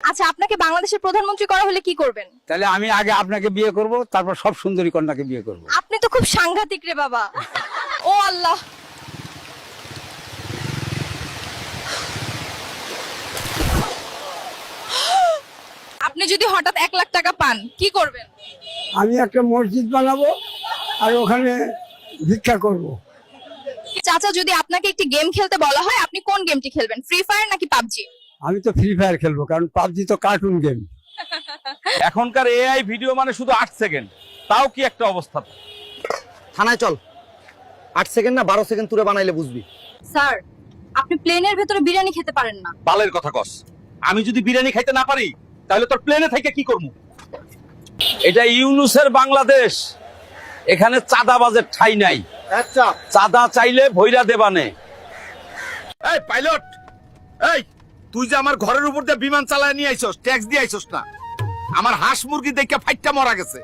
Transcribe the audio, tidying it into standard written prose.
আচ্ছা, আপনাকে বাংলাদেশের প্রধানমন্ত্রী করা হলে কি করবেন? তাহলে আমি আগে আপনাকে বিয়ে করব, তারপর সব সুন্দরী কন্যাকে বিয়ে করব। আপনি তো খুব সাংঘাতিক রে বাবা। ও আল্লাহ। আপনি যদি হঠাৎ 1,00,000 টাকা পান কি করবেন? আমি একটা মসজিদ বানাবো আর ওখানে ভিক্ষা করব। চাচা, যদি আপনাকে একটি গেম খেলতে বলা হয় আপনি কোন গেমটি খেলবেন? ফ্রি ফায়ার নাকি পাবজি? আমি তো ফ্রি ফায়ার খেলবো, কারণ পাবজি তো কার্টুন গেম। এখনকার এআই ভিডিও মানে শুধু 8 সেকেন্ড, তাও কি একটা অবস্থা। থানায় চল, 8 সেকেন্ড না 12 সেকেন্ড তুলে বানাইলে বুঝবি। স্যার, আপনি প্লেনের ভেতরে বিরিয়ানি খেতে পারেন না। বালের কথা কস। আমি যদি বিরিয়ানি খাইতে না পারি তাহলে তোর প্লেনে থেকে কি করব? এটা ইউনুসের বাংলাদেশ, এখানে চাঁদাবাজের ঠাঁই নাই। আচ্ছা, চাঁদা চাইলে ভৈরা দেবানে। এই পাইলট, এই তুই যে আমার ঘরের উপর দিয়ে বিমান চালায় নিয়ে আইছস, ট্যাক্স দিয়ে আইছস না? আমার হাঁস মুরগি দেখে ফাইটটা মরা গেছে।